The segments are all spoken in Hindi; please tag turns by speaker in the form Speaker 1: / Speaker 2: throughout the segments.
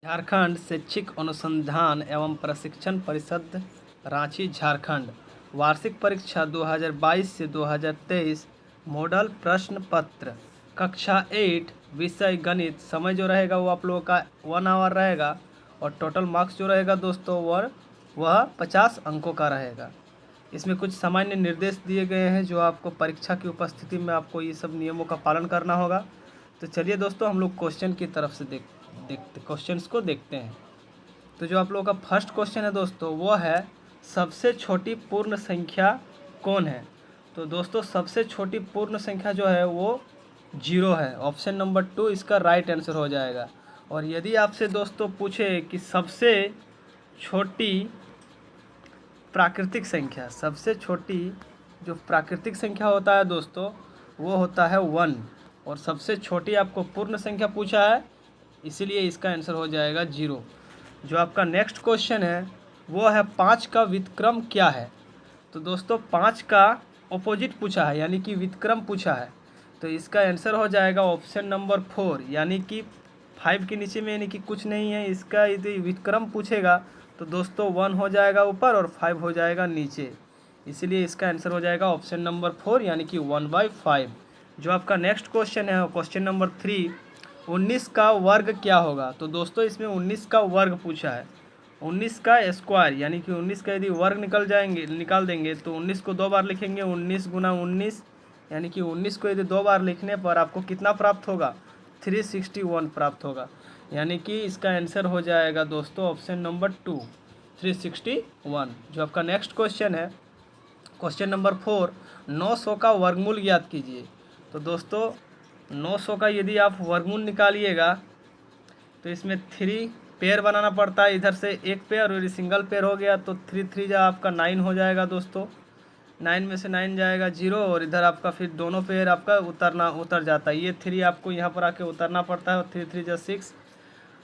Speaker 1: झारखंड शैक्षिक अनुसंधान एवं प्रशिक्षण परिषद रांची झारखंड वार्षिक परीक्षा 2022 से 2023 मॉडल प्रश्न पत्र कक्षा 8 विषय गणित। समय जो रहेगा वो आप लोगों का 1 आवर रहेगा और टोटल मार्क्स जो रहेगा दोस्तों वह 50 अंकों का रहेगा। इसमें कुछ सामान्य निर्देश दिए गए हैं जो आपको परीक्षा की उपस्थिति में आपको ये सब नियमों का पालन करना होगा। तो चलिए दोस्तों हम लोग क्वेश्चन की तरफ से क्वेश्चंस को देखते हैं। तो जो आप लोगों का फर्स्ट क्वेश्चन है दोस्तों वो है सबसे छोटी पूर्ण संख्या कौन है। तो दोस्तों सबसे छोटी पूर्ण संख्या जो है वो 0 है। ऑप्शन नंबर 2 इसका राइट आंसर हो जाएगा। और यदि आपसे दोस्तों पूछे कि सबसे छोटी प्राकृतिक संख्या, सबसे छोटी जो प्राकृतिक संख्या होता है दोस्तों वो होता है 1। और सबसे छोटी आपको पूर्ण संख्या पूछा है इसीलिए इसका आंसर हो जाएगा 0। जो आपका नेक्स्ट क्वेश्चन है वो है 5 का व्युत्क्रम क्या है। तो दोस्तों 5 का ऑपोजिट पूछा है यानी कि व्युत्क्रम पूछा है। तो इसका आंसर हो जाएगा ऑप्शन नंबर 4 यानी कि 5 के नीचे में यानी कि कुछ नहीं है। इसका यदि व्युत्क्रम पूछेगा तो दोस्तों 1 हो जाएगा ऊपर और 5 हो जाएगा नीचे, इसीलिए इसका आंसर हो जाएगा ऑप्शन नंबर 4 यानी कि 1/5। जो आपका नेक्स्ट क्वेश्चन है क्वेश्चन नंबर 3 19 का वर्ग क्या होगा। तो दोस्तों इसमें 19 का वर्ग पूछा है, 19 का स्क्वायर यानी कि 19 का यदि वर्ग निकाल देंगे तो 19 को 2 बार लिखेंगे, 19 गुना 19 यानी कि 19 को यदि 2 बार लिखने पर आपको कितना प्राप्त होगा 361 प्राप्त होगा। यानी कि इसका आंसर हो जाएगा दोस्तों ऑप्शन नंबर 2 361। जो आपका नेक्स्ट क्वेश्चन है क्वेश्चन नंबर 4 900 का वर्गमूल ज्ञात कीजिए। तो दोस्तों 900 का यदि आप वर्गमूल निकालिएगा तो इसमें 3 पेयर बनाना पड़ता है। इधर से एक पेयर और सिंगल पेयर हो गया तो 3 3 जा आपका 9 हो जाएगा दोस्तों। 9 में से 9 जाएगा 0 और इधर आपका फिर दोनों पेयर आपका उतर जाता है। ये 3 आपको यहाँ पर आके उतरना पड़ता है और 3 3 जा 6।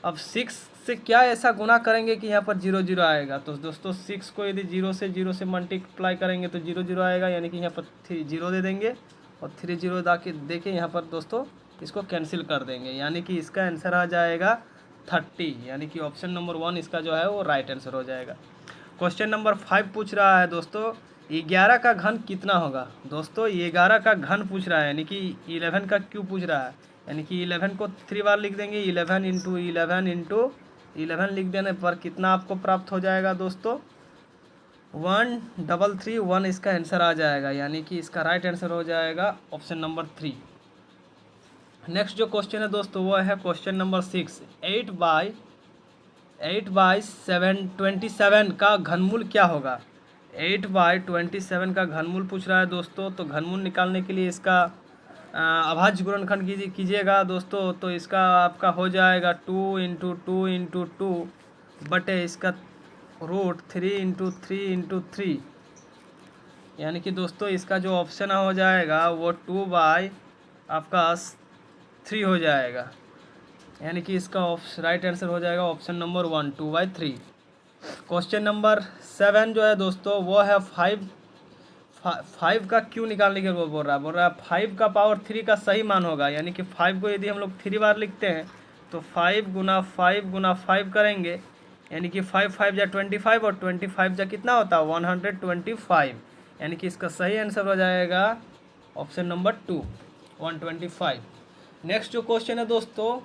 Speaker 1: अब 6 से क्या ऐसा गुना करेंगे कि यहाँ पर 0 0 आएगा। तो दोस्तों 6 को यदि 0 से मल्टीप्लाई करेंगे तो 0 0 आएगा यानी कि यहाँ पर 0 दे देंगे और 3 0 देखिए यहाँ पर दोस्तों इसको कैंसिल कर देंगे यानी कि इसका आंसर आ जाएगा 30 यानी कि ऑप्शन नंबर 1 इसका जो है वो राइट आंसर हो जाएगा। क्वेश्चन नंबर 5 पूछ रहा है दोस्तों 11 का घन कितना होगा। दोस्तों 11 का घन पूछ रहा है यानी कि 11 का क्यूब पूछ रहा है यानी कि 11 को 3 बार लिख देंगे, 11 इंटू 11 लिख देने पर कितना आपको प्राप्त हो जाएगा दोस्तों 1331 इसका आंसर आ जाएगा यानी कि इसका राइट आंसर हो जाएगा ऑप्शन नंबर 3। नेक्स्ट जो क्वेश्चन है दोस्तों वो है क्वेश्चन नंबर 6 8/27 का घनमूल क्या होगा। 8/27 का घनमूल पूछ रहा है दोस्तों। तो घनमूल निकालने के लिए इसका अभाज्य गुणनखंड कीजिएगा दोस्तों। तो इसका आपका हो जाएगा 2 इंटू 2 इंटू 2 बटे इसका रूट 3 इंटू 3 इंटू 3 यानी कि दोस्तों इसका जो ऑप्शन हो जाएगा वो 2/3 हो जाएगा यानी कि इसका राइट आंसर हो जाएगा ऑप्शन नंबर 1 2/3। क्वेश्चन नंबर 7 जो है दोस्तों वो है 5 का क्यों निकालने के लिए बोल रहा है 5 का पावर 3 का सही मान होगा यानी कि 5 को यदि हम लोग 3 बार लिखते हैं तो 5 गुना 5 करेंगे यानी कि 5 5 जा 25 और 25 जा कितना होता है 125 यानी कि इसका सही आंसर हो जाएगा ऑप्शन नंबर 2 125। नेक्स्ट जो क्वेश्चन है दोस्तों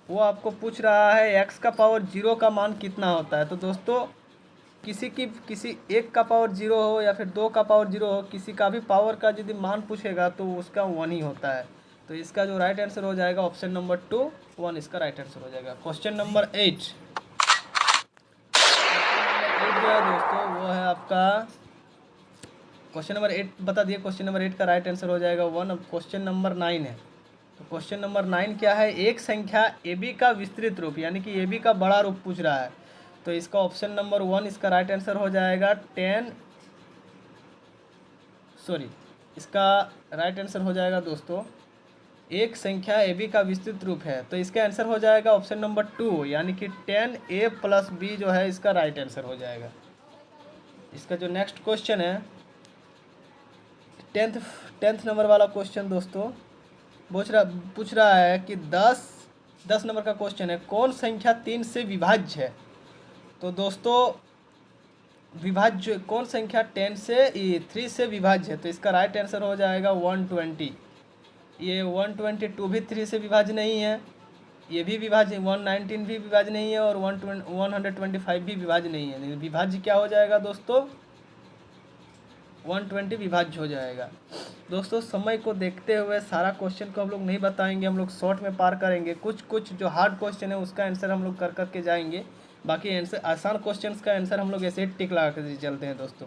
Speaker 1: वो आपको पूछ रहा है x का पावर 0 का मान कितना होता है। तो दोस्तों किसी एक का पावर 0 हो या फिर 2 का पावर 0 हो, किसी का भी पावर का यदि मान पूछेगा तो उसका 1 ही होता है। तो इसका जो राइट आंसर हो जाएगा ऑप्शन नंबर 2 1 इसका राइट आंसर हो जाएगा। क्वेश्चन नंबर 8 जो है दोस्तों वो है आपका क्वेश्चन नंबर 8 बता दिए। क्वेश्चन नंबर 8 का राइट आंसर हो जाएगा 1। अब क्वेश्चन नंबर 9 है। तो क्वेश्चन नंबर 9 क्या है एक संख्या AB का विस्तृत रूप यानी कि AB का बड़ा रूप पूछ रहा है। तो इसका ऑप्शन नंबर 1 इसका राइट आंसर हो जाएगा इसका राइट आंसर हो जाएगा दोस्तों एक संख्या AB का विस्तृत रूप है। तो इसका आंसर हो जाएगा ऑप्शन नंबर 2 यानी कि 10A + B जो है इसका राइट आंसर हो जाएगा। इसका जो नेक्स्ट क्वेश्चन है 10th नंबर वाला क्वेश्चन दोस्तों पूछ रहा है कि 10 10 नंबर का क्वेश्चन है, कौन संख्या 3 से विभाज्य है? तो दोस्तों विभाज्य कौन संख्या 3 से विभाज्य है? तो इसका राइट आंसर हो जाएगा 120। ये 122 भी 3 से विभाज्य नहीं है, ये भी विभाज्य, 119 भी विभाज्य नहीं है, और 125 भी विभाज्य नहीं है। विभाज्य क्या हो जाएगा दोस्तों? 120 विभाज्य हो जाएगा। दोस्तों समय को देखते हुए सारा क्वेश्चन को हम लोग नहीं बताएंगे, हम लोग शॉर्ट में पार करेंगे। कुछ जो हार्ड क्वेश्चन है उसका आंसर हम लोग कर के जाएंगे, बाकी आंसर आसान क्वेश्चन का आंसर हम लोग ऐसे ही टिक लगा कर चलते हैं दोस्तों,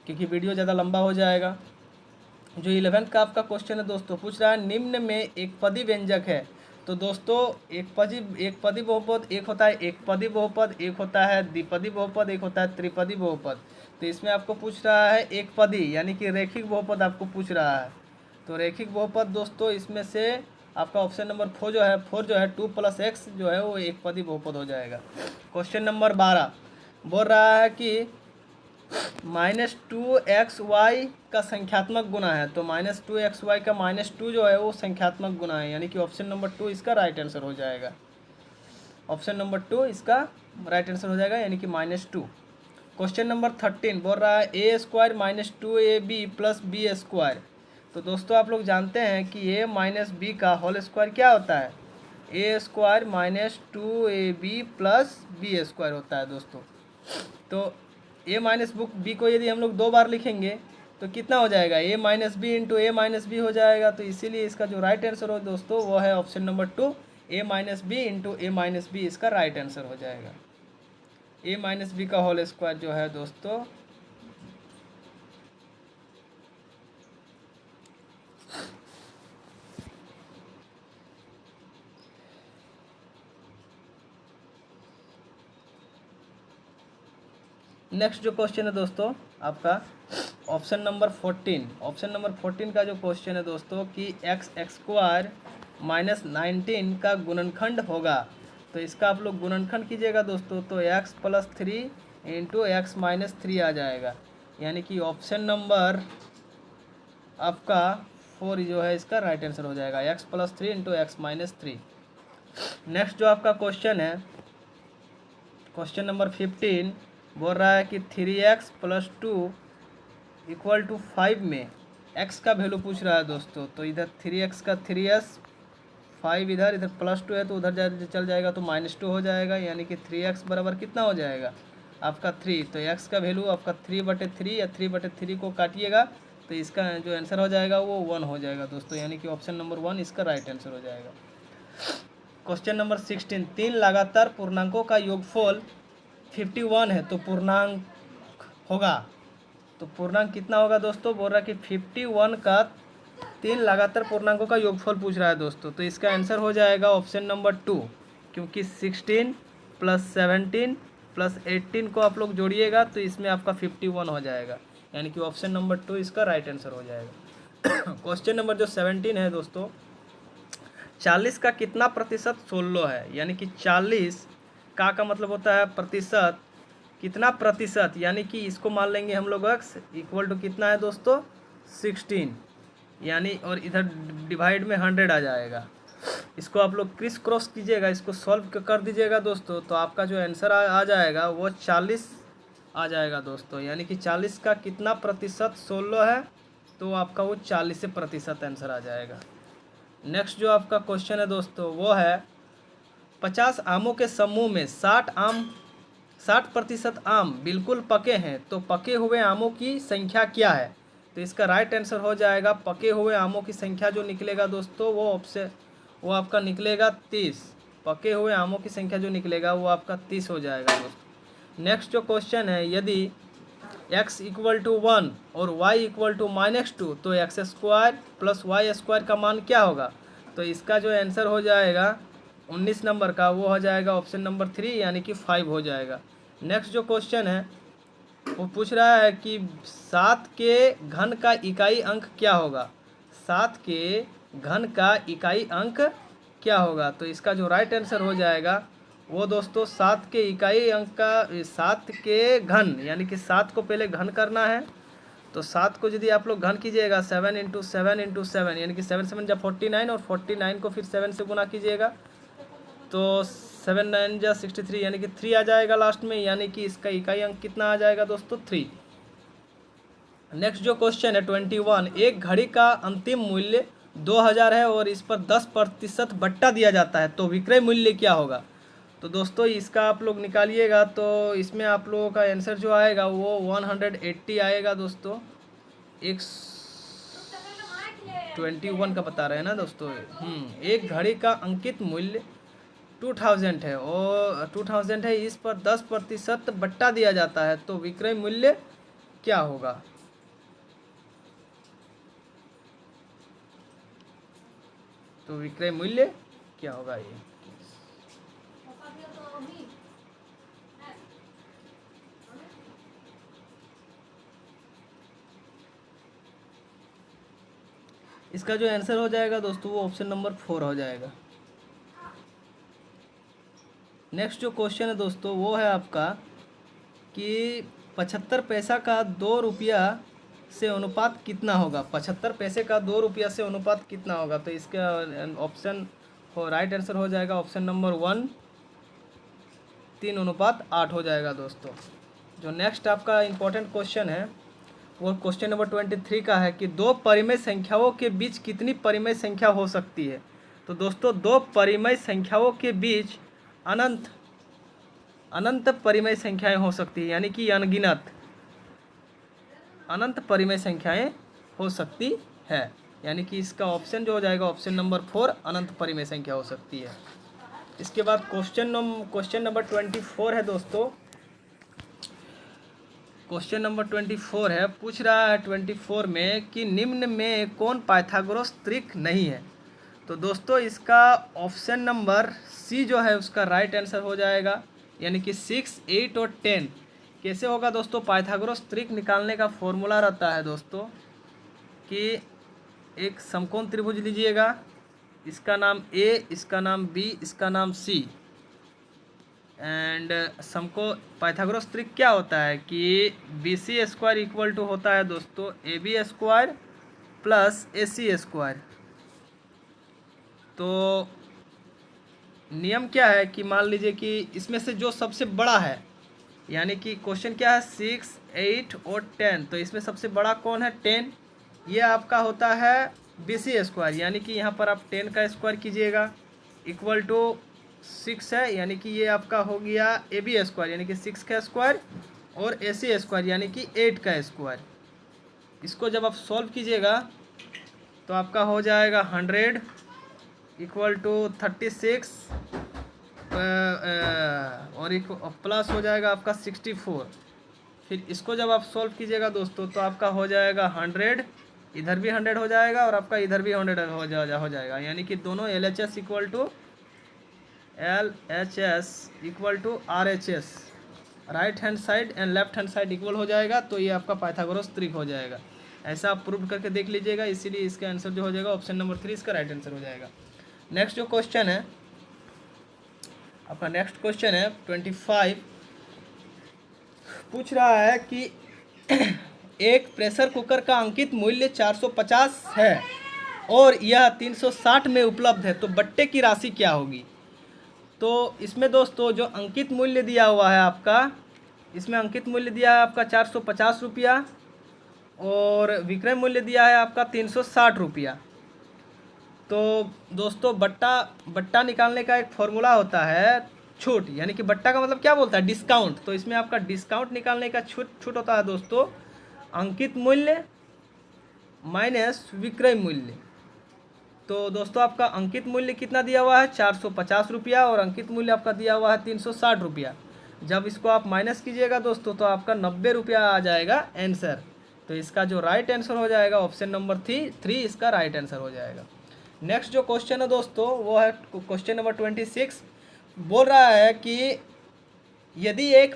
Speaker 1: क्योंकि वीडियो ज़्यादा लंबा हो जाएगा। जो 11th का आपका क्वेश्चन है दोस्तों, पूछ रहा है निम्न में एक पदी व्यंजक है। तो दोस्तों एक पदी बहुपद, एक होता है एक पदी बहुपद, एक होता है द्विपदी बहुपद, एक होता है त्रिपदी बहुपद। तो इसमें आपको पूछ रहा है एक पदी यानी कि रेखिक बहुपद आपको पूछ रहा है। तो रेखिक बहुपद दोस्तों इसमें से आपका ऑप्शन नंबर 4 जो है 2 + x जो है वो एक पदी बहुपद हो जाएगा। क्वेश्चन नंबर 12 बोल रहा है कि -2xy का संख्यात्मक गुना है। तो -2xy का -2 जो है वो संख्यात्मक गुना है, यानी कि ऑप्शन नंबर 2 इसका राइट आंसर हो जाएगा। ऑप्शन नंबर 2 इसका राइट आंसर हो जाएगा, यानी कि -2। क्वेश्चन नंबर 13 बोल रहा है a² - 2ab + b²। तो दोस्तों आप लोग जानते हैं कि a - b का होल स्क्वायर क्या होता है? a² - 2ab + b² होता है दोस्तों। तो a - b को यदि हम लोग 2 बार लिखेंगे तो कितना हो जाएगा? a - b × a - b हो जाएगा। तो इसीलिए इसका जो राइट आंसर हो दोस्तों वो है option number 2, a - b × a - b इसका राइट आंसर हो जाएगा। a - b का होल स्क्वायर जो है दोस्तों नेक्स्ट जो क्वेश्चन है दोस्तों आपका ऑप्शन नंबर 14 का जो क्वेश्चन है दोस्तों कि x² - 19 का गुणनखंड होगा। तो इसका आप लोग गुणनखंड कीजिएगा दोस्तों, तो x + 3 × x - 3 आ जाएगा, यानी कि ऑप्शन नंबर आपका 4 जो है इसका राइट आंसर हो जाएगा, x + 3 × x - 3। नेक्स्ट जो आपका क्वेश्चन है क्वेश्चन नंबर 15 बोल रहा है कि 3x + 2 = 5 में x का वैल्यू पूछ रहा है दोस्तों। तो इधर 3x का 3s, 5 इधर +2 है तो उधर चल जाएगा तो -2 हो जाएगा, यानी कि 3x बराबर कितना हो जाएगा आपका 3। तो x का वैल्यू आपका 3/3 या 3/3 को काटिएगा तो इसका जो आंसर हो जाएगा वो 1 हो जाएगा दोस्तों, यानी कि ऑप्शन नंबर 1 इसका राइट आंसर हो जाएगा। क्वेश्चन नंबर 16 3 लगातार पूर्णांकों का योगफल 51 है तो पूर्णांक होगा। तो पूर्णांक कितना होगा दोस्तों? बोल रहा है कि 51 का 3 लगातार पूर्णांकों का योगफल पूछ रहा है दोस्तों। तो इसका आंसर हो जाएगा ऑप्शन नंबर 2, क्योंकि 16 + 17 + 18 को आप लोग जोड़िएगा तो इसमें आपका 51 हो जाएगा, यानी कि ऑप्शन नंबर 2 इसका राइट आंसर हो जाएगा। क्वेश्चन नंबर जो 17 है दोस्तों, 40 का कितना प्रतिशत 16 है? यानी कि 40 का मतलब होता है प्रतिशत, कितना प्रतिशत, यानी कि इसको मान लेंगे हम लोग x = कितना है दोस्तों 16, यानी और इधर डिवाइड में 100 आ जाएगा। इसको आप लोग क्रिस क्रॉस कीजिएगा, इसको सॉल्व कर दीजिएगा दोस्तों, तो आपका जो आंसर आ जाएगा वो 40 आ जाएगा दोस्तों, यानी कि 40 का कितना प्रतिशत 16 है तो आपका वो 40% आंसर आ जाएगा। नेक्स्ट जो आपका क्वेश्चन है दोस्तों वो है 50 आमों के समूह में 60% आम बिल्कुल पके हैं, तो पके हुए आमों की संख्या क्या है? तो इसका राइट आंसर हो जाएगा, पके हुए आमों की संख्या जो निकलेगा दोस्तों वो आपका निकलेगा 30। पके हुए आमों की संख्या जो निकलेगा वो आपका 30 हो जाएगा दोस्तों। नेक्स्ट जो क्वेश्चन है, यदि x = 1 और y = -2 तो x² + y² का मान क्या होगा? तो इसका जो आंसर हो जाएगा 19 नंबर का वो हो जाएगा ऑप्शन नंबर 3, यानी कि 5 हो जाएगा। नेक्स्ट जो क्वेश्चन है वो पूछ रहा है कि 7 के घन का इकाई अंक क्या होगा? 7 के घन का इकाई अंक क्या होगा? तो इसका जो राइट आंसर हो जाएगा वो दोस्तों 7 के इकाई अंक का 7 के घन, यानी कि 7 को पहले घन करना है। तो 7 को यदि आप लोग घन कीजिएगा 7 × 7 × 7, यानी कि 7 × 7 = 49 और 49 को फिर 7 से गुना कीजिएगा तो 7 9 जा 63 यानी कि 3 आ जाएगा लास्ट में, यानी कि इसका इकाई अंक कितना आ जाएगा दोस्तों 3। नेक्स्ट जो क्वेश्चन है 21, एक घड़ी का अंतिम मूल्य 2000 है और इस पर 10% बट्टा दिया जाता है, तो विक्रय मूल्य क्या होगा। तो दोस्तों इसका आप लोग निकालिएगा, तो इसमें आप लोगों का आंसर जो आएगा वो 180 आएगा दोस्तों। एक 21 का बता रहे हैं ना दोस्तों। एक घड़ी का अंकित मूल्य 2000 है और 2000 है, इस पर 10% बट्टा दिया जाता है, तो विक्रय मूल्य क्या होगा। तो विक्रय मूल्य क्या होगा ये। इसका जो आंसर हो जाएगा दोस्तों वो ऑप्शन नंबर 4 हो जाएगा। नेक्स्ट जो क्वेश्चन है दोस्तों वो है आपका कि 75 पैसा का 2 रुपया से अनुपात कितना होगा। 75 पैसे का 2 रुपया से अनुपात कितना होगा। तो इसका ऑप्शन हो राइट आंसर हो जाएगा ऑप्शन नंबर 1 3:8 हो जाएगा दोस्तों। जो नेक्स्ट आपका इम्पोर्टेंट क्वेश्चन है वो क्वेश्चन नंबर 23 का है कि दो परिमेय संख्याओं के बीच कितनी परिमेय संख्या हो सकती है। तो दोस्तों दो परिमेय संख्याओं के बीच अनंत परिमेय संख्याएं हो सकती है, यानी कि अनगिनत अनंत परिमेय संख्याएं हो सकती है, यानी कि इसका ऑप्शन जो हो जाएगा ऑप्शन नंबर 4 अनंत परिमेय संख्या हो सकती है। इसके बाद क्वेश्चन नंबर 24 है दोस्तों। क्वेश्चन नंबर 24 है, पूछ रहा है 24 में कि निम्न में कौन पाइथागोरस त्रिक नहीं है। तो दोस्तों इसका ऑप्शन नंबर सी जो है उसका राइट आंसर हो जाएगा, यानी कि 6 8 और 10। कैसे होगा दोस्तों, पाइथागोरस त्रिक निकालने का फॉर्मूला रहता है दोस्तों कि एक समकोण त्रिभुज लीजिएगा, इसका नाम ए, इसका नाम बी, इसका नाम सी, एंड समको पाइथागोरस त्रिक क्या होता है कि BC² इक्वल टू होता है दोस्तों AB² प्लस AC²। तो नियम क्या है कि मान लीजिए कि इसमें से जो सबसे बड़ा है, यानी कि क्वेश्चन क्या है 6 8 और 10, तो इसमें सबसे बड़ा कौन है 10, ये आपका होता है BC², यानी कि यहाँ पर आप 10 का स्क्वायर कीजिएगा इक्वल टू 6 है, यानी कि ये आपका हो गया AB² यानी कि 6 का स्क्वायर और AC² यानी कि 8 का स्क्वायर। इसको जब आप सॉल्व कीजिएगा तो आपका हो जाएगा 100 इक्वल टू 36 और एक प्लस हो जाएगा आपका 64। फिर इसको जब आप सॉल्व कीजिएगा दोस्तों तो आपका हो जाएगा 100, इधर भी 100 हो जाएगा और आपका इधर भी 100 हो जाएगा, यानी कि दोनों LHS equal to LHS equal to RHS, right hand side and left hand side equal हो जाएगा। तो ये आपका पाइथागोरस त्रिक हो जाएगा। ऐसा आप प्रूव करके देख लीजिएगा, इसीलिए इसका आंसर जो हो जाएगा ऑप्शन नंबर 3 इसका राइट आंसर हो जाएगा। नेक्स्ट जो क्वेश्चन है आपका, नेक्स्ट क्वेश्चन है 25, पूछ रहा है कि एक प्रेशर कुकर का अंकित मूल्य 450 है और यह 360 में उपलब्ध है, तो बट्टे की राशि क्या होगी। तो इसमें दोस्तों जो अंकित मूल्य दिया हुआ है आपका, इसमें अंकित मूल्य दिया है आपका 450 रुपया और विक्रय मूल्य दिया है आपका 360 रुपया। तो दोस्तों बट्टा निकालने का एक फॉर्मूला होता है छूट, यानी कि बट्टा का मतलब क्या बोलता है डिस्काउंट। तो इसमें आपका डिस्काउंट निकालने का छूट होता है दोस्तों अंकित मूल्य माइनस विक्रय मूल्य। तो दोस्तों आपका अंकित मूल्य कितना दिया हुआ है 450 रुपया और अंकित मूल्य आपका दिया हुआ है 360 रुपया। जब इसको आप माइनस कीजिएगा दोस्तों तो आपका 90 रुपया आ जाएगा आंसर। तो इसका जो राइट आंसर हो जाएगा ऑप्शन नंबर 3 इसका राइट आंसर हो जाएगा। नेक्स्ट जो क्वेश्चन है दोस्तों वो है क्वेश्चन नंबर 26, बोल रहा है कि यदि यदि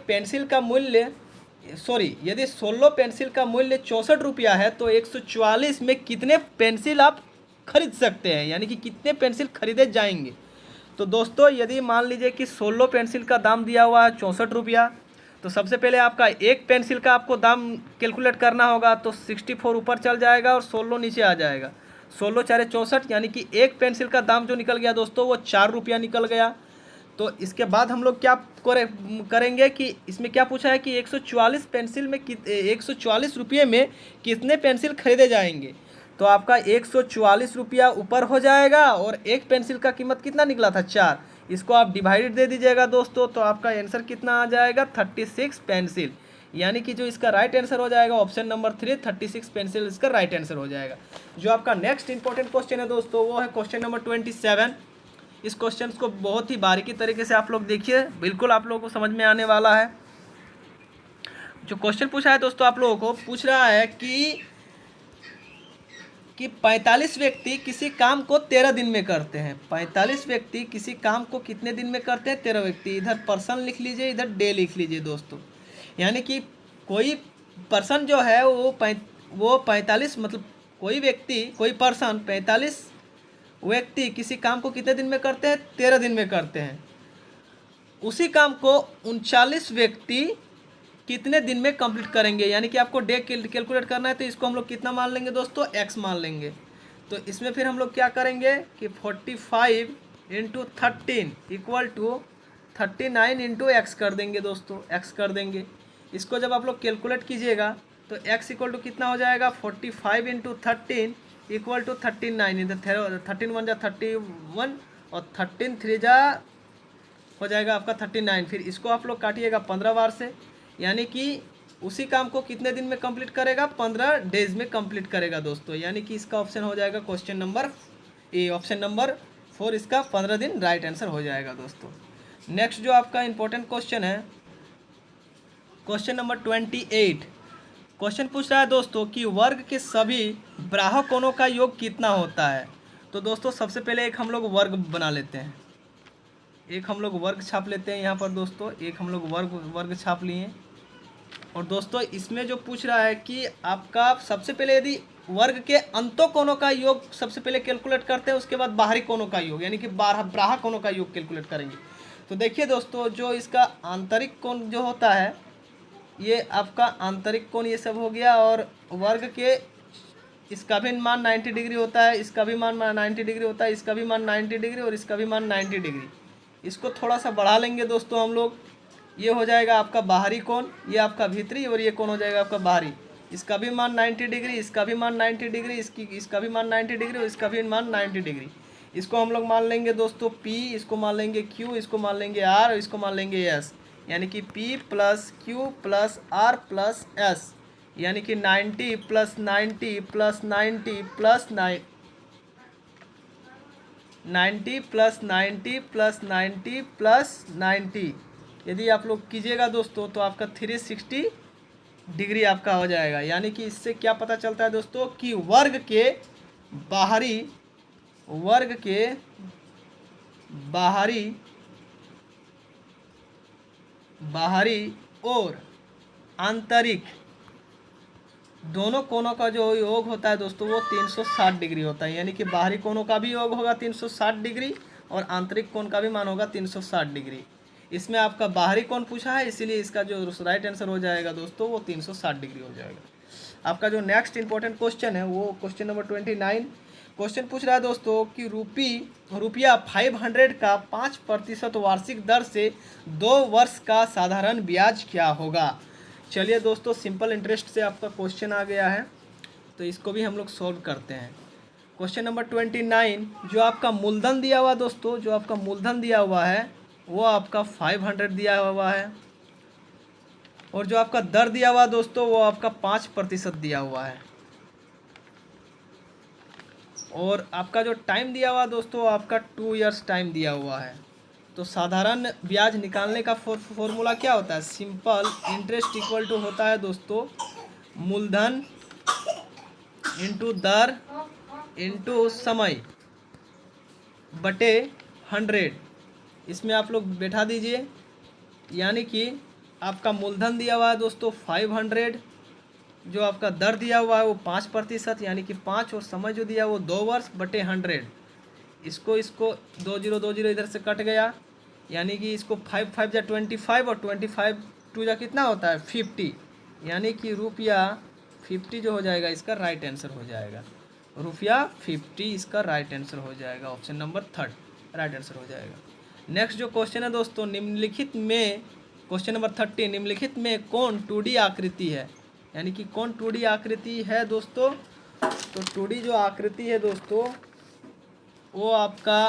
Speaker 1: 16 पेंसिल का मूल्य 64 रुपया है तो 144 में कितने पेंसिल आप खरीद सकते हैं, यानी कि कितने पेंसिल खरीदे जाएंगे। तो दोस्तों यदि मान लीजिए कि 16 पेंसिल का दाम दिया हुआ है 64 रुपया, तो सबसे पहले आपका एक पेंसिल का आपको दाम कैलकुलेट करना होगा। तो 64 ऊपर चल जाएगा और 16 नीचे आ जाएगा, 16 4 64, यानी कि एक पेंसिल का दाम जो निकल गया दोस्तों वो 4 रुपया निकल गया। तो इसके बाद हम लोग क्या करेंगे कि इसमें क्या पूछा है कि 144 पेंसिल में 144 रुपये में कितने पेंसिल खरीदे जाएंगे। तो आपका 144 रुपया ऊपर हो जाएगा और एक पेंसिल का कीमत कितना निकला था 4, इसको आप डिवाइडेड दे दीजिएगा दोस्तों, तो आपका आंसर कितना आ जाएगा 36 पेंसिल। यानी कि जो इसका राइट आंसर हो जाएगा ऑप्शन नंबर 3, 36 पेंसिल इसका राइट आंसर हो जाएगा। जो आपका नेक्स्ट इंपॉर्टेंट क्वेश्चन है दोस्तों वो है क्वेश्चन नंबर 27। इस क्वेश्चन को बहुत ही बारीकी तरीके से आप लोग देखिए, बिल्कुल आप लोगों को समझ में आने वाला है। जो क्वेश्चन पूछा है दोस्तों आप लोगों को पूछ रहा है कि 45 व्यक्ति किसी काम को 13 दिन में करते हैं। 45 व्यक्ति किसी काम को कितने दिन में करते हैं? 13 व्यक्ति। इधर पर्सन लिख लीजिए, इधर डे लिख लीजिए दोस्तों। यानी कि कोई पर्सन जो है वो 45 मतलब कोई व्यक्ति कोई पर्सन 45 व्यक्ति किसी काम को कितने दिन में करते हैं? 13 दिन में करते हैं। उसी काम को 39 व्यक्ति कितने दिन में कंप्लीट करेंगे? यानी कि आपको डे कैलकुलेट करना है, तो इसको हम लोग कितना मान लेंगे दोस्तों? x मान लेंगे। तो इसमें फिर हम लोग क्या करेंगे कि 45 × 13 इक्वल टू 39 × x कर देंगे दोस्तों, x कर देंगे। इसको जब आप लोग कैलकुलेट कीजिएगा तो x इक्वल टू कितना हो जाएगा? 45 × 13 इक्वल टू 39। इधर 13 1 जा 31 और 13 3 जा हो जाएगा आपका 39। फिर इसको आप लोग काटिएगा 15 बार से, यानी कि उसी काम को कितने दिन में कंप्लीट करेगा? 15 डेज में कंप्लीट करेगा दोस्तों। यानी कि इसका ऑप्शन हो जाएगा क्वेश्चन नंबर ऑप्शन नंबर 4 इसका 15 दिन राइट आंसर हो जाएगा दोस्तों। नेक्स्ट जो आपका इंपॉर्टेंट क्वेश्चन है क्वेश्चन नंबर 28। क्वेश्चन पूछ रहा है दोस्तों कि वर्ग के सभी बाह्य कोणों का योग कितना होता है। तो दोस्तों सबसे पहले एक हम लोग वर्ग बना लेते हैं, एक हम लोग वर्ग छाप लेते हैं यहाँ पर दोस्तों। एक हम लोग वर्ग छाप लिए। और दोस्तों इसमें जो पूछ रहा है कि आपका सबसे पहले यदि वर्ग के अंतों कोणों का योग सबसे पहले कैलकुलेट करते हैं, उसके बाद बाहरी कोणों का योग यानी कि बाह्य कोणों का योग कैलकुलेट करेंगे। तो देखिए दोस्तों जो इसका आंतरिक कोण जो होता है ये आपका आंतरिक कोण ये सब हो गया, और वर्ग के इसका भी मान 90 डिग्री होता है, इसका भी मान 90 डिग्री होता है, इसका भी मान 90 डिग्री और इसका भी मान 90 डिग्री। इसको थोड़ा सा बढ़ा लेंगे दोस्तों हम लोग, ये हो जाएगा आपका बाहरी कोण, ये आपका भीतरी और ये कोण हो जाएगा आपका बाहरी। इसका भी मान 90 डिग्री, इसका भी मान 90 डिग्री, इसका भी मान 90 डिग्री और इसका भी मान 90 डिग्री। इसको हम लोग मान लेंगे दोस्तों P, इसको मान लेंगे Q, इसको मान लेंगे R और इसको मान लेंगे S। यानी कि P + Q + R + S, यानी कि 90 + 90 + 90 + 90 + 90 + 90 + 90 यदि आप लोग कीजिएगा दोस्तों तो आपका 360 डिग्री आपका हो जाएगा। यानी कि इससे क्या पता चलता है दोस्तों कि वर्ग के बाहरी और आंतरिक दोनों कोणों का जो योग होता है दोस्तों वो 360 डिग्री होता है। यानी कि बाहरी कोणों का भी योग होगा 360 डिग्री और आंतरिक कोण का भी मान होगा 360 डिग्री। इसमें आपका बाहरी कोण पूछा है, इसीलिए इसका जो राइट आंसर हो जाएगा दोस्तों वो 360 डिग्री हो जाएगा। आपका जो नेक्स्ट इंपॉर्टेंट क्वेश्चन है वो क्वेश्चन नंबर 29। क्वेश्चन पूछ रहा है दोस्तों कि रुपया 500 का 5% वार्षिक दर से 2 वर्ष का साधारण ब्याज क्या होगा। चलिए दोस्तों सिंपल इंटरेस्ट से आपका क्वेश्चन आ गया है, तो इसको भी हम लोग सॉल्व करते हैं। क्वेश्चन नंबर 29 जो आपका मूलधन दिया हुआ दोस्तों, जो आपका मूलधन दिया हुआ है वो आपका 500 दिया हुआ है, और जो आपका दर दिया हुआ दोस्तों वो आपका 5% दिया हुआ है, और आपका जो टाइम दिया हुआ दोस्तों आपका 2 इयर्स टाइम दिया हुआ है। तो साधारण ब्याज निकालने का फॉर्मूला क्या होता है? सिंपल इंटरेस्ट इक्वल टू होता है दोस्तों मूलधन इंटू दर इंटू समय बटे 100। इसमें आप लोग बैठा दीजिए, यानी कि आपका मूलधन दिया हुआ है दोस्तों 500, जो आपका दर दिया हुआ है वो 5% यानी कि 5, और समय जो दिया वो 2 वर्ष बटे 100। इसको 20 इधर से कट गया, यानी कि इसको 5 5 जा 25 और 25 2 जा कितना होता है 50, यानी कि रुपया 50 जो हो जाएगा इसका राइट आंसर हो जाएगा। रुपया 50 इसका राइट आंसर हो जाएगा, ऑप्शन नंबर 3 राइट आंसर हो जाएगा। नेक्स्ट जो क्वेश्चन है दोस्तों, निम्नलिखित में क्वेश्चन नंबर 30, निम्नलिखित में कौन 2D आकृति है, यानी कि कौन 2D आकृति है दोस्तों। तो 2D जो आकृति है दोस्तों वो आपका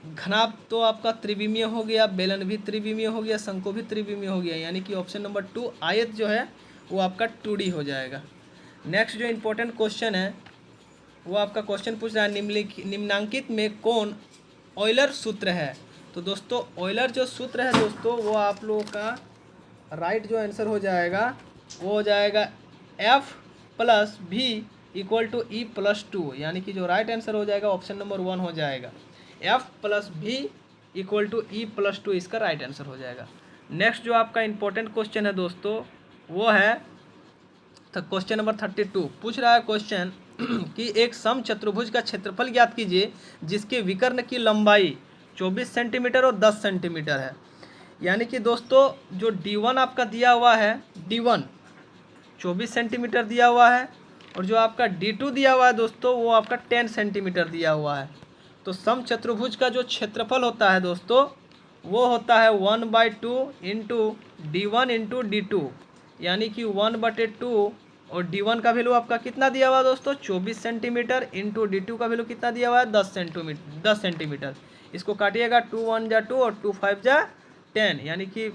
Speaker 1: घनाभ तो आपका त्रिविमीय हो गया, बेलन भी त्रिविमीय हो गया, शंकु भी त्रिविमीय हो गया, यानी कि ऑप्शन नंबर 2 आयत जो है वो आपका 2D हो जाएगा। नेक्स्ट जो इम्पोर्टेंट क्वेश्चन है वो आपका क्वेश्चन पूछ रहा है निम्नांकित में कौन ऑयलर सूत्र है। तो दोस्तों ऑयलर जो सूत्र है दोस्तों वो आप लोगों का राइट जो आंसर हो जाएगा वो हो जाएगा F+V = E+2, यानी कि जो राइट आंसर हो जाएगा ऑप्शन नंबर 1 हो जाएगा। F+V = E+2 इसका राइट आंसर हो जाएगा। नेक्स्ट जो आपका इंपॉर्टेंट क्वेश्चन है दोस्तों वो है तो क्वेश्चन नंबर 32 पूछ रहा है क्वेश्चन कि एक समचतुर्भुज का क्षेत्रफल ज्ञात कीजिए जिसके विकर्ण की लंबाई 24 सेंटीमीटर और 10 सेंटीमीटर है। यानी कि दोस्तों जो D1 आपका दिया हुआ है, D1 24 सेंटीमीटर दिया हुआ है और जो आपका D2 दिया हुआ है दोस्तों वो आपका 10 सेंटीमीटर दिया हुआ है। तो समचतुर्भुज का जो क्षेत्रफल होता है दोस्तों वो होता है 1/2 इंटू D1 इंटू D2, यानी कि 1/2 और D1 का वैल्यू आपका कितना दिया हुआ है दोस्तों 24 सेंटीमीटर इंटू D2 का वैल्यू कितना दिया हुआ है 10 सेंटीमीटर। इसको काटिएगा 2 1 जा 2 और 2 5 जा 10, यानी कि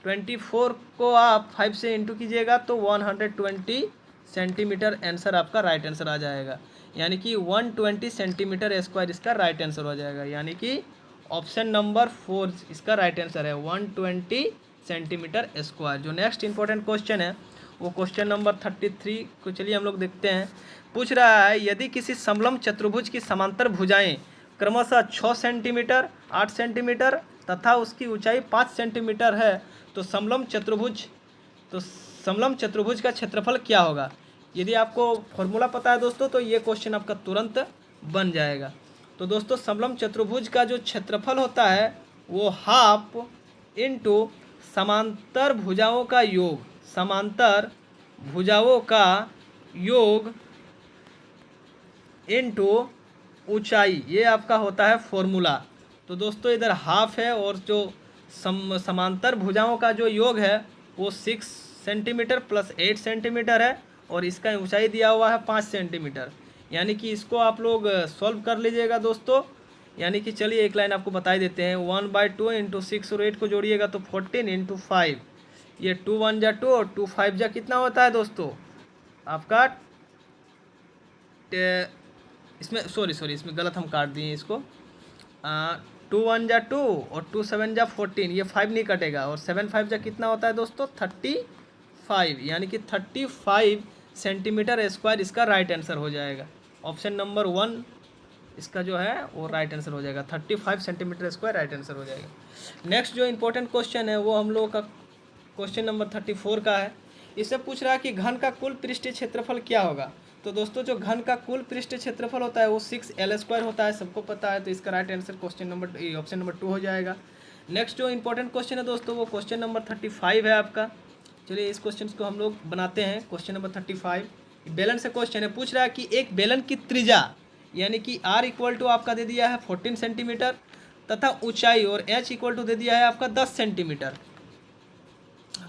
Speaker 1: 24 को आप 5 से इंटू कीजिएगा तो 120 सेंटीमीटर आंसर आपका राइट आंसर आ जाएगा, यानी कि 120 सेंटीमीटर स्क्वायर इसका राइट आंसर हो जाएगा, यानी कि ऑप्शन नंबर 4 इसका राइट आंसर है 120 सेंटीमीटर स्क्वायर। जो नेक्स्ट इंपॉर्टेंट क्वेश्चन है वो क्वेश्चन नंबर 33 को चलिए हम लोग देखते हैं। पूछ रहा है यदि किसी समलंब चतुर्भुज की समांतर भुजाएं क्रमशः 6 सेंटीमीटर 8 सेंटीमीटर तथा उसकी ऊंचाई 5 सेंटीमीटर है तो समलंब चतुर्भुज का क्षेत्रफल क्या होगा। यदि आपको फॉर्मूला पता है दोस्तों तो ये क्वेश्चन आपका तुरंत बन जाएगा। तो दोस्तों समलंब चतुर्भुज का जो क्षेत्रफल होता है वो हाफ इंटू समांतर भुजाओं का योग, समांतर भुजाओं का योग इंटू ऊंचाई, ये आपका होता है फॉर्मूला। तो दोस्तों इधर हाफ है और जो समांतर भुजाओं का जो योग है वो 6 सेंटीमीटर प्लस 8 सेंटीमीटर है और इसका ऊंचाई दिया हुआ है 5 सेंटीमीटर, यानी कि इसको आप लोग सॉल्व कर लीजिएगा दोस्तों। यानी कि चलिए एक लाइन आपको बता ही देते हैं 1/2 इंटू 6 और 8 को जोड़िएगा तो 14 इंटू 5, ये 2 1 जा 2 और 2 5 जा कितना होता है दोस्तों आपका इसमें सॉरी इसमें गलत हम काट दिए इसको 2 1 जा 2 और 2 7 जा 14, ये 5 नहीं कटेगा और 7 5 जा कितना होता है दोस्तों 35, यानी कि 35 सेंटीमीटर स्क्वायर इसका राइट आंसर हो जाएगा। ऑप्शन नंबर 1 इसका जो है वो राइट आंसर हो जाएगा, 35 सेंटीमीटर स्क्वायर राइट आंसर हो जाएगा। नेक्स्ट जो इंपॉर्टेंट क्वेश्चन है वो हम लोगों का क्वेश्चन नंबर 34 का है। इससे पूछ रहा है कि घन का कुल पृष्ठीय क्षेत्रफल क्या होगा। तो दोस्तों जो घन का कुल पृष्ठीय क्षेत्रफल होता है वो 6L² होता है, सबको पता है, तो इसका राइट आंसर ऑप्शन नंबर 2 हो जाएगा। नेक्स्ट जो इंपॉर्टेंट क्वेश्चन है दोस्तों वो क्वेश्चन नंबर 35 है आपका। चलिए इस क्वेश्चन को हम लोग बनाते हैं। क्वेश्चन नंबर 35 बेलन से क्वेश्चन है। पूछ रहा है कि एक बेलन की त्रिज्या यानी कि R = आपका दे दिया है 14 सेंटीमीटर तथा ऊंचाई और H = दे दिया है आपका 10 सेंटीमीटर,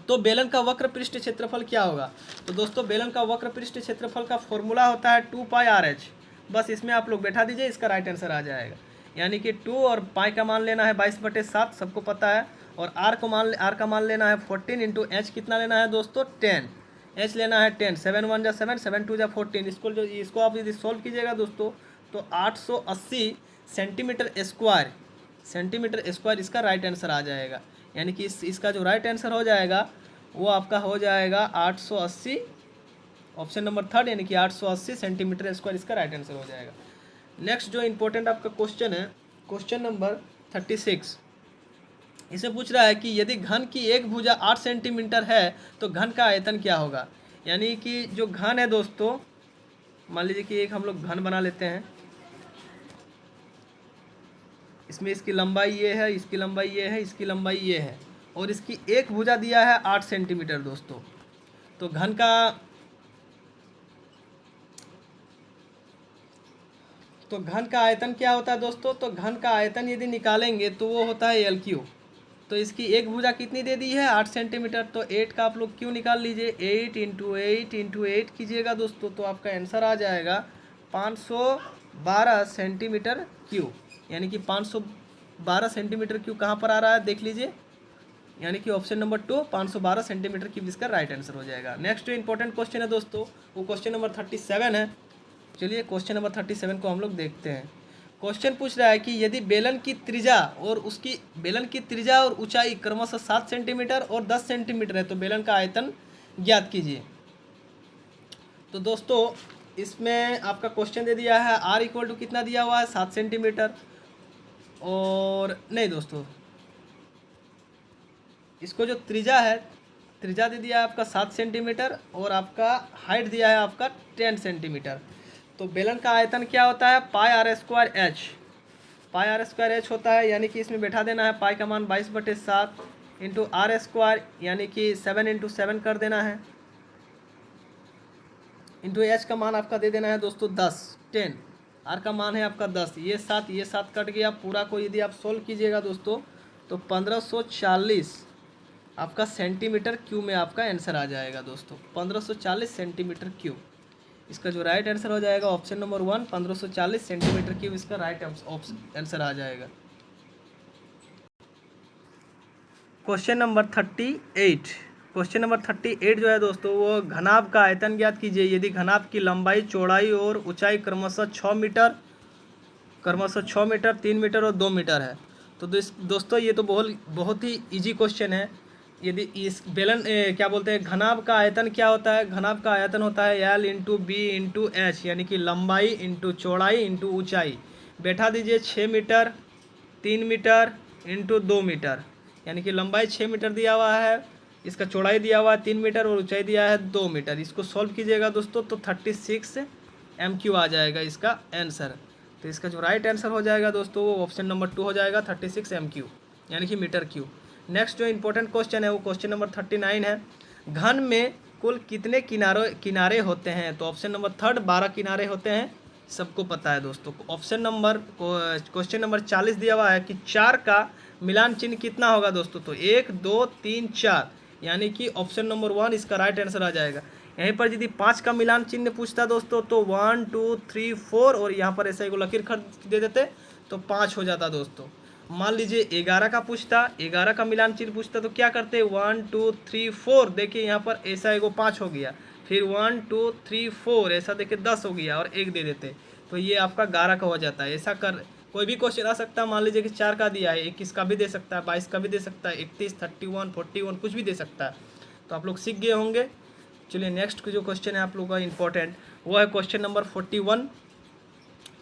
Speaker 1: तो बेलन का वक्र पृष्ठ क्षेत्रफल क्या होगा। तो दोस्तों बेलन का वक्र पृष्ठ क्षेत्रफल का फॉर्मूला होता है 2πRh, बस इसमें आप लोग बैठा दीजिए, इसका राइट आंसर आ जाएगा। यानी कि 2 और पाई का मान लेना है 22/7, सबको पता है, और R का मान लेना है 14 इंटू H कितना लेना है दोस्तों 10, H लेना है 10, 7 1 जा 7, 7 2 जा 14, इसको आप यदि सॉल्व कीजिएगा दोस्तों तो 880 सेंटीमीटर स्क्वायर इसका राइट आंसर आ जाएगा। यानी कि इसका जो राइट आंसर हो जाएगा वो आपका हो जाएगा 880, ऑप्शन नंबर 3 यानी कि 880 सेंटीमीटर स्क्वायर इसका राइट आंसर हो जाएगा। नेक्स्ट जो इंपॉर्टेंट आपका क्वेश्चन है क्वेश्चन नंबर 36, इसे पूछ रहा है कि यदि घन की एक भुजा 8 सेंटीमीटर है तो घन का आयतन क्या होगा। यानी कि जो घन है दोस्तों, मान लीजिए कि एक हम लोग घन बना लेते हैं, इसमें इसकी लंबाई ये है, इसकी लंबाई ये है, इसकी लंबाई ये है, और इसकी एक भुजा दिया है 8 सेंटीमीटर दोस्तों। तो घन का तो घन का आयतन क्या होता है दोस्तों? तो घन का आयतन यदि निकालेंगे तो वो होता है LQ। तो इसकी एक भुजा कितनी दे दी है? 8 सेंटीमीटर। तो 8 का आप लोग क्यों निकाल लीजिए, 8 इंटू 8 इंटू 8 कीजिएगा दोस्तों, तो आपका आंसर आ जाएगा 512 सेंटीमीटर क्यूब। यानी कि 512 सेंटीमीटर क्यूब कहाँ पर आ रहा है देख लीजिए, यानी कि ऑप्शन नंबर 2 512 सेंटीमीटर क्यूब इसका राइट आंसर हो जाएगा। नेक्स्ट जो इंपॉर्टेंट क्वेश्चन है दोस्तों वो क्वेश्चन नंबर 37 है। चलिए क्वेश्चन नंबर 37 को हम लोग देखते हैं। क्वेश्चन पूछ रहा है कि यदि बेलन की त्रिज्या और ऊंचाई क्रमशः 7 सेंटीमीटर और 10 सेंटीमीटर है तो बेलन का आयतन ज्ञात कीजिए। तो दोस्तों इसमें आपका क्वेश्चन दे दिया है R इक्वल टू कितना दिया हुआ है 7 सेंटीमीटर, और नहीं दोस्तों इसको जो त्रिज्या है, त्रिज्या दे दिया है आपका 7 सेंटीमीटर और आपका हाइट दिया है आपका 10 सेंटीमीटर। तो बेलन का आयतन क्या होता है? Pi R square H, pi R square H होता है, यानी कि इसमें बैठा देना है पाई का मान 22/7 इंटू आर स्क्वायर, यानी कि 7 इंटू 7 कर देना है, इंटू एच का मान आपका दे देना है दोस्तों 10 आर का मान है आपका 10, ये 7 कट गया, पूरा को यदि आप सोल्व कीजिएगा दोस्तों तो 1540 आपका सेंटीमीटर क्यूब में आपका आंसर आ जाएगा दोस्तों, 1540 सेंटीमीटर क्यूब। इसका जो राइट आंसर हो जाएगा ऑप्शन नंबर 1 1540 सेंटीमीटर क्यूब इसका राइट आंसर आ जाएगा। क्वेश्चन नंबर 38, क्वेश्चन नंबर 38 जो है दोस्तों वो घनाभ का आयतन ज्ञात कीजिए यदि घनाभ की लंबाई, चौड़ाई और ऊंचाई क्रमशः 6 मीटर, 3 मीटर और 2 मीटर है। तो दोस्तों ये तो बहुत ही इजी क्वेश्चन है। यदि इस बेलन क्या बोलते हैं, घनाभ का आयतन क्या होता है? घनाभ का आयतन होता है L into B into H, यानी कि लंबाई इंटू चौड़ाई इंटू ऊंचाई। बैठा दीजिए 6 मीटर 3 मीटर इंटू 2 मीटर, यानी कि लंबाई 6 मीटर दिया हुआ है, इसका चौड़ाई दिया हुआ है 3 मीटर और ऊंचाई दिया है 2 मीटर। इसको सॉल्व कीजिएगा दोस्तों तो 36 MQ आ जाएगा इसका आंसर। तो इसका जो राइट आंसर हो जाएगा दोस्तों वो ऑप्शन नंबर 2 हो जाएगा 36 MQ, यानी कि मीटर क्यूब। नेक्स्ट जो इंपॉर्टेंट क्वेश्चन है वो क्वेश्चन नंबर 39 है। घन में कुल कितने किनारे होते हैं? तो ऑप्शन नंबर 3 12 किनारे होते हैं, सबको पता है दोस्तों। ऑप्शन नंबर क्वेश्चन नंबर 40 दिया हुआ है कि 4 का मिलान चिन्ह कितना होगा दोस्तों? तो 1 2 3 4, यानी कि ऑप्शन नंबर 1 इसका राइट आंसर आ जाएगा। यहीं पर यदि 5 का मिलान चिन्ह पूछता दोस्तों तो 1 2 3 4 और यहाँ पर ऐसा एक लकीर खत दे देते तो 5 हो जाता दोस्तों। मान लीजिए 11 का पूछता, 11 का मिलान चिन्ह पूछता तो क्या करते? 1 2 3 4, देखिए यहाँ पर ऐसा एगो 5 हो गया, फिर 1 2 3 4 ऐसा देखिए 10 हो गया और 1 दे देते तो ये आपका 11 का हो जाता है। ऐसा कर कोई भी क्वेश्चन आ सकता है, मान लीजिए कि 4 का दिया है, 21 का भी दे सकता है, 22 का भी दे सकता है, 31 31 41 कुछ भी दे सकता है। तो आप लोग सीख गए होंगे। चलिए नेक्स्ट जो क्वेश्चन है आप लोगों का इंपॉर्टेंट वो है क्वेश्चन नंबर 41।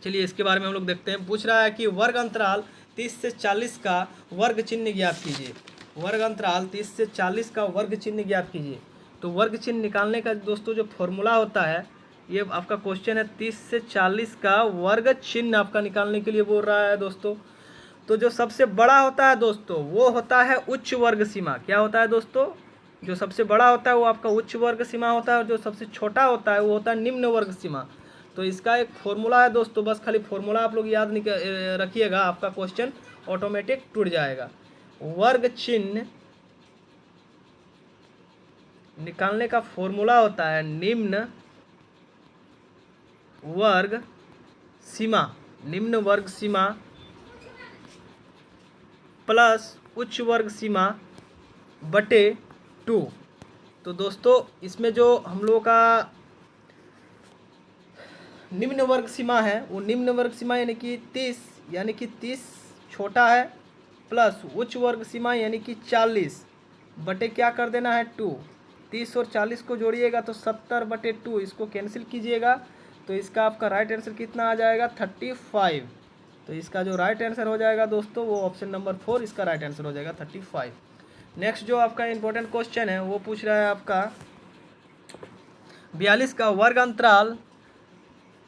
Speaker 1: चलिए इसके बारे में हम लोग देखते हैं। पूछ रहा है कि वर्ग अंतराल 30 से 40 का वर्ग चिन्ह ज्ञात कीजिए। वर्ग अंतराल 30 से 40 का वर्ग चिन्ह ज्ञात कीजिए। तो वर्ग चिन्ह निकालने का दोस्तों जो फॉर्मूला होता है, ये आपका क्वेश्चन है 30 से 40 का वर्ग चिन्ह आपका निकालने के लिए बोल रहा है दोस्तों। तो जो सबसे बड़ा होता है दोस्तों वो होता है उच्च वर्ग सीमा। क्या होता है दोस्तों? जो सबसे बड़ा होता है वो आपका उच्च वर्ग सीमा होता है और जो सबसे छोटा होता है वो होता है निम्न वर्ग सीमा। तो इसका एक फॉर्मूला है दोस्तों, बस खाली फॉर्मूला आप लोग याद रखिएगा, आपका क्वेश्चन ऑटोमेटिक टूट जाएगा। वर्ग चिन्ह निकालने का फॉर्मूला होता है निम्न वर्ग सीमा, निम्न वर्ग सीमा प्लस उच्च वर्ग सीमा बटे 2। तो दोस्तों इसमें जो हम लोगों का निम्न वर्ग सीमा है वो निम्न वर्ग सीमा यानी कि 30 छोटा है, प्लस उच्च वर्ग सीमा यानी कि 40 बटे क्या कर देना है 2। 30 और 40 को जोड़िएगा तो 70/2, इसको कैंसिल कीजिएगा तो इसका आपका राइट आंसर कितना आ जाएगा 35। तो इसका जो राइट आंसर हो जाएगा दोस्तों वो ऑप्शन नंबर 4 इसका राइट आंसर हो जाएगा 35। नेक्स्ट जो आपका इंपॉर्टेंट क्वेश्चन है वो पूछ रहा है आपका 42 का वर्ग अंतराल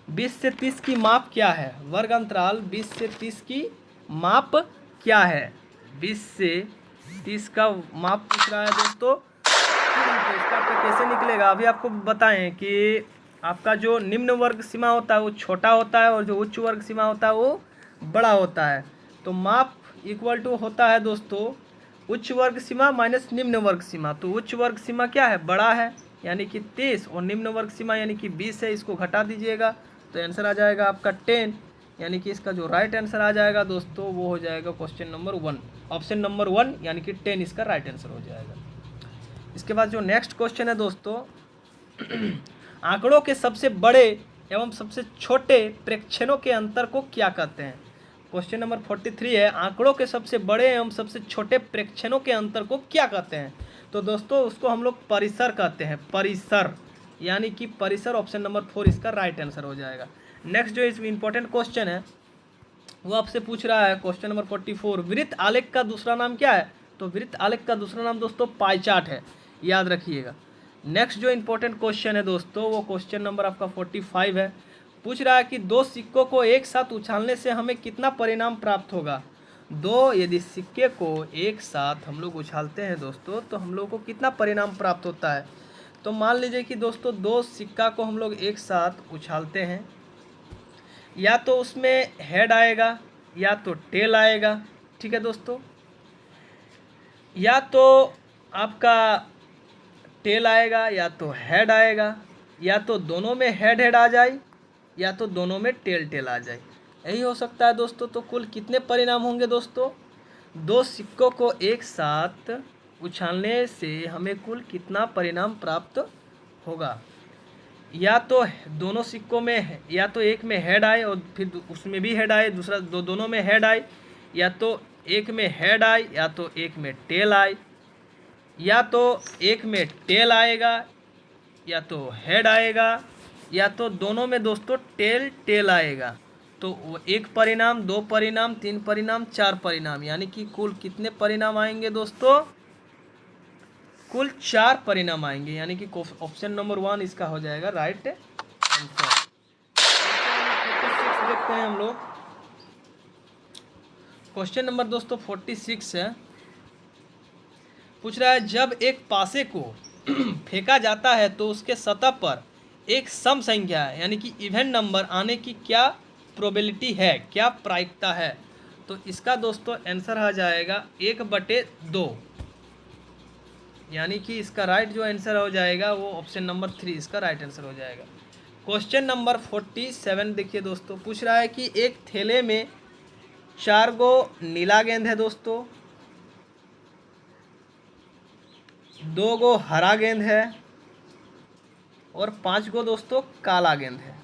Speaker 1: 20 से 30 की माप क्या है? वर्ग अंतराल 20 से 30 की माप क्या है? 20 से 30 का माप पूछ रहा है दोस्तों। तो इसका आपका कैसे निकलेगा अभी आपको बताएं कि आपका जो निम्न वर्ग सीमा होता है वो छोटा होता है और जो उच्च वर्ग सीमा होता है वो बड़ा होता है। तो माप इक्वल टू होता है दोस्तों उच्च वर्ग सीमा माइनस निम्न वर्ग सीमा। तो उच्च वर्ग सीमा क्या है, बड़ा है यानी कि 30, और निम्न वर्ग सीमा यानी कि 20 है, इसको घटा दीजिएगा तो आंसर आ जाएगा आपका 10। यानी कि इसका जो राइट आंसर आ जाएगा दोस्तों वो हो जाएगा क्वेश्चन नंबर 1, ऑप्शन नंबर 1 यानी कि 10 इसका राइट आंसर हो जाएगा। इसके बाद जो नेक्स्ट क्वेश्चन है दोस्तों आंकड़ों के सबसे बड़े एवं सबसे छोटे प्रेक्षणों के अंतर को क्या कहते हैं। क्वेश्चन नंबर 43 है, आंकड़ों के सबसे बड़े एवं सबसे छोटे प्रेक्षणों के अंतर को क्या कहते हैं। तो दोस्तों उसको हम लोग परिसर कहते हैं, परिसर यानी कि परिसर, ऑप्शन नंबर 4 इसका राइट आंसर हो जाएगा। नेक्स्ट जो इस इंपॉर्टेंट क्वेश्चन है वो आपसे पूछ रहा है क्वेश्चन नंबर 44, वृत्त आलेख का दूसरा नाम क्या है। तो वृत्त आलेख का दूसरा नाम दोस्तों पाई चार्ट है, याद रखिएगा। नेक्स्ट जो इंपॉर्टेंट क्वेश्चन है दोस्तों वो क्वेश्चन नंबर आपका 45 है, पूछ रहा है कि दो सिक्कों को एक साथ उछालने से हमें कितना परिणाम प्राप्त होगा। यदि सिक्के को एक साथ हम लोग उछालते हैं दोस्तों तो हम लोग को कितना परिणाम प्राप्त होता है। तो मान लीजिए कि दोस्तों दो सिक्का को हम लोग एक साथ उछालते हैं, या तो उसमें हेड आएगा या तो टेल आएगा, ठीक है दोस्तों, या तो आपका टेल आएगा या तो हेड आएगा, या तो दोनों में हेड हेड आ जाए या तो दोनों में टेल टेल आ जाए, यही हो सकता है दोस्तों। तो कुल कितने परिणाम होंगे दोस्तों, दो सिक्कों को एक साथ उछालने से हमें कुल कितना परिणाम प्राप्त होगा। या तो दोनों सिक्कों में या तो एक में हेड आए और फिर उसमें भी हेड आए, दूसरा दोनों में हेड आए, या तो एक में हेड आए या तो एक में टेल आए, या तो एक में टेल आएगा या तो हेड आएगा, या तो दोनों में दोस्तों टेल टेल आएगा। तो वो एक परिणाम, दो परिणाम, तीन परिणाम, चार परिणाम, यानी कि कुल कितने परिणाम आएंगे दोस्तों, कुल 4 परिणाम आएंगे, यानी कि ऑप्शन नंबर 1 इसका हो जाएगा राइट आंसर। देखते हैं हम लोग क्वेश्चन नंबर दोस्तों 46 है, पूछ रहा है जब एक पासे को फेंका जाता है तो उसके सतह पर एक सम संख्या है यानी कि इवन नंबर आने की क्या प्रोबेबिलिटी है, क्या प्रायिकता है। तो इसका दोस्तों आंसर आ जाएगा 1/2, यानी कि इसका राइट जो आंसर हो जाएगा वो ऑप्शन नंबर 3 इसका राइट आंसर हो जाएगा। क्वेश्चन नंबर 47 देखिए दोस्तों, पूछ रहा है कि एक थैले में 4 गो नीला गेंद है दोस्तों, 2 गो हरा गेंद है और 5 गो दोस्तों काला गेंद है,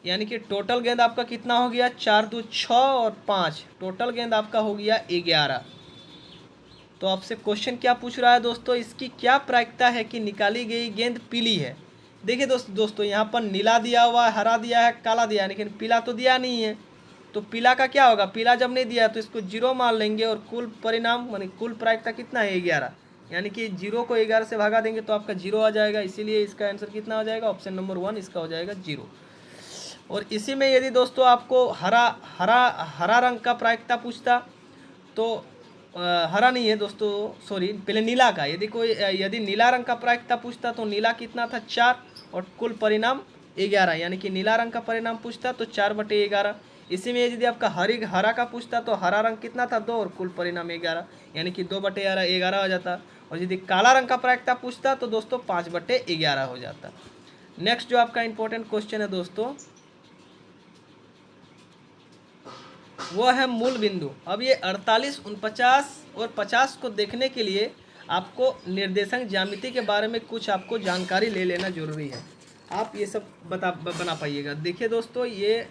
Speaker 1: यानी कि टोटल गेंद आपका कितना हो गया, 4 2 6 और 5, टोटल गेंद आपका हो गया 11। तो आपसे क्वेश्चन क्या पूछ रहा है दोस्तों, इसकी क्या प्रायिकता है कि निकाली गई गेंद पीली है। देखिए दोस्तों यहाँ पर नीला दिया हुआ है, हरा दिया है, काला दिया है, लेकिन पीला तो दिया नहीं है। तो पीला का क्या होगा, पीला जब नहीं दिया तो इसको 0 मान लेंगे और कुल परिणाम मानी कुल प्रायिकता कितना है 11, यानी कि 0 को 11 से भागा देंगे तो आपका 0 आ जाएगा, इसीलिए इसका आंसर कितना हो जाएगा, ऑप्शन नंबर 1 इसका हो जाएगा 0। और इसी में यदि दोस्तों आपको हरा रंग का प्रायिकता पूछता तो हरा नहीं है दोस्तों, सॉरी पहले नीला का, यदि नीला रंग का प्रायिकता पूछता तो नीला कितना था 4 और कुल परिणाम 11, यानी कि नीला रंग का परिणाम पूछता तो 4/11। इसी में यदि आपका हरा का पूछता तो हरा रंग कितना था 2 और कुल परिणाम 11, यानी कि 2/11 हो जाता। और यदि काला रंग का प्रायिकता पूछता तो दोस्तों 5/11 हो जाता। नेक्स्ट जो आपका इंपॉर्टेंट क्वेश्चन है दोस्तों वो है मूल बिंदु। अब ये 48, 49 और 50 को देखने के लिए आपको निर्देशांक ज्यामिति के बारे में कुछ आपको जानकारी ले लेना जरूरी है, आप ये सब बना पाइएगा। देखिए दोस्तों ये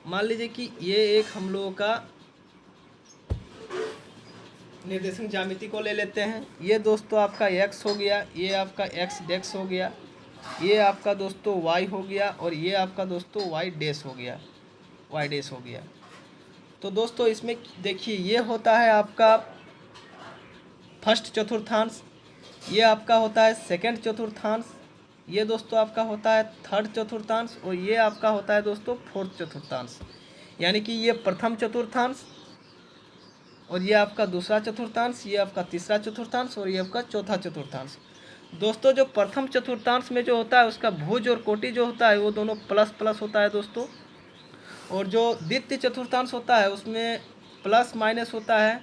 Speaker 1: मान लीजिए कि ये एक हम लोगों का निर्देशांक ज्यामिति को ले लेते हैं। ये दोस्तों आपका x हो गया, ये आपका x डेक्स हो गया, ये आपका दोस्तों y हो गया और ये आपका दोस्तों y डैश हो गया, y डैश हो गया। तो दोस्तों इसमें देखिए ये होता है आपका फर्स्ट चतुर्थांश, ये आपका होता है सेकंड चतुर्थांश, ये दोस्तों आपका होता है थर्ड चतुर्थांश और ये आपका होता है दोस्तों फोर्थ चतुर्थांश। यानी कि ये प्रथम चतुर्थांश और ये आपका दूसरा चतुर्थांश, ये आपका तीसरा चतुर्थांश और ये आपका चौथा चतुर्थांश। दोस्तों जो प्रथम चतुर्थांश में जो होता है उसका भुज और कोटि जो होता है वो दोनों प्लस प्लस होता है दोस्तों। और जो द्वितीय चतुर्थांश होता है उसमें प्लस माइनस होता है।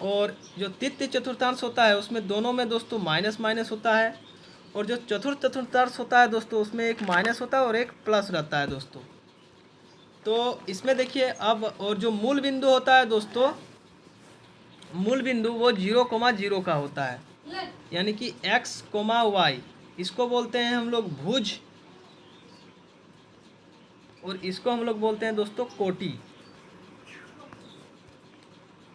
Speaker 1: और जो तृतीय चतुर्थांश होता है उसमें दोनों में दोस्तों माइनस माइनस होता है। और जो चतुर्थ चतुर्थांश होता है दोस्तों उसमें एक माइनस होता है और एक प्लस रहता है दोस्तों। तो इसमें देखिए अब, और जो मूल बिंदु होता है दोस्तों, मूल बिंदु वो 0,0 का होता है, यानी कि x, y, इसको बोलते हैं हम लोग भुज और इसको हम लोग बोलते हैं दोस्तों कोटि।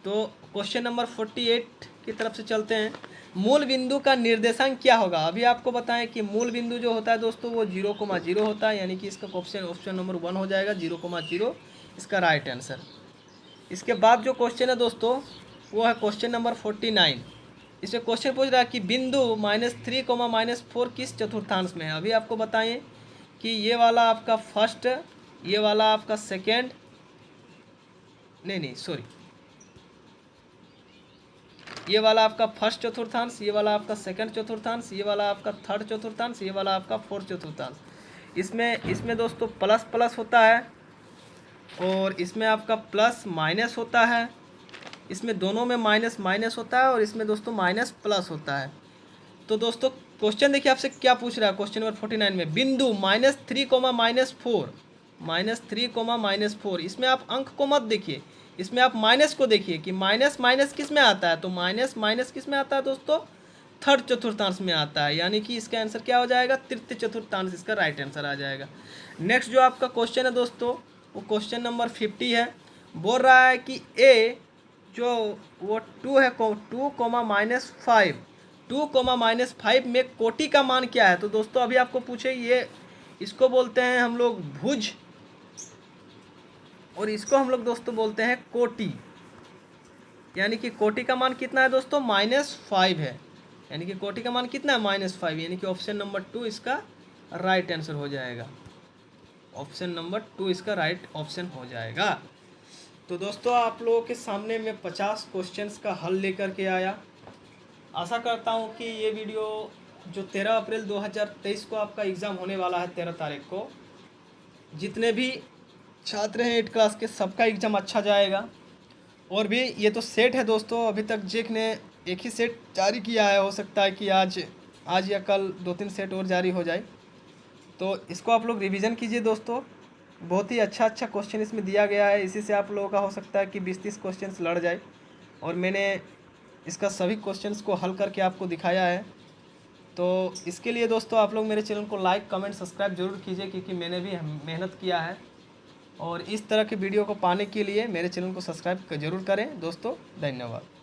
Speaker 1: तो क्वेश्चन नंबर 48 की तरफ से चलते हैं। मूल बिंदु का निर्देशांक क्या होगा? अभी आपको बताएं कि मूल बिंदु जो होता है दोस्तों वो 0,0 होता है, यानी कि इसका ऑप्शन नंबर 1 हो जाएगा, 0,0 इसका राइट आंसर। इसके बाद जो क्वेश्चन है दोस्तों वो है क्वेश्चन नंबर 49। इसमें क्वेश्चन पूछ रहा है कि बिंदु -3, -4 किस चतुर्थांश में है? अभी आपको बताएं कि ये वाला आपका फर्स्ट, ये वाला आपका सेकेंड, नहीं सॉरी, ये वाला आपका फर्स्ट चतुर्थांश, ये वाला आपका सेकंड चतुर्थांश, ये वाला आपका थर्ड चतुर्थांश, ये वाला आपका फोर्थ चतुर्थांश। इसमें दोस्तों प्लस प्लस होता है और इसमें आपका प्लस माइनस होता है, इसमें दोनों में माइनस माइनस होता है और इसमें दोस्तों माइनस प्लस होता है। तो दोस्तों क्वेश्चन देखिए आपसे क्या पूछ रहा है क्वेश्चन नंबर 49 में, बिंदु -3, -4, इसमें आप अंक को मत देखिए, इसमें आप माइनस को देखिए कि माइनस माइनस किस में आता है। तो माइनस माइनस किस में आता है दोस्तों? थर्ड चतुर्थांश में आता है, यानी कि इसका आंसर क्या हो जाएगा? तृतीय चतुर्थांश इसका राइट आंसर आ जाएगा। नेक्स्ट जो आपका क्वेश्चन है दोस्तों वो क्वेश्चन नंबर 50 है। बोल रहा है कि ए जो वो 2 है, 2,-5 में कोटि का मान क्या है? तो दोस्तों अभी आपको पूछे, ये इसको बोलते हैं हम लोग भुज और इसको हम लोग दोस्तों बोलते हैं कोटि, यानी कि कोटि का मान कितना है दोस्तों? -5 है, यानी कि कोटि का मान कितना है? -5, यानी कि ऑप्शन नंबर 2 इसका राइट आंसर हो जाएगा। ऑप्शन नंबर 2 इसका राइट ऑप्शन हो जाएगा। तो दोस्तों आप लोगों के सामने मैं 50 क्वेश्चंस का हल लेकर के आया। आशा करता हूं कि ये वीडियो जो 13 अप्रैल 2023 को आपका एग्ज़ाम होने वाला है, 13 तारीख को, जितने भी छात्र हैं 8 क्लास के सबका एग्ज़ाम अच्छा जाएगा। और भी ये तो सेट है दोस्तों, अभी तक जेक ने एक ही सेट जारी किया है, हो सकता है कि आज या कल 2-3 सेट और जारी हो जाए। तो इसको आप लोग रिवीजन कीजिए दोस्तों, बहुत ही अच्छा क्वेश्चन इसमें दिया गया है। इसी से आप लोगों का हो सकता है कि 20-30 क्वेश्चंस लड़ जाए, और मैंने इसका सभी क्वेश्चंस को हल करके आपको दिखाया है। तो इसके लिए दोस्तों आप लोग मेरे चैनल को लाइक कमेंट सब्सक्राइब जरूर कीजिए, क्योंकि मैंने भी मेहनत किया है। और इस तरह के वीडियो को पाने के लिए मेरे चैनल को सब्सक्राइब जरूर करें दोस्तों। धन्यवाद।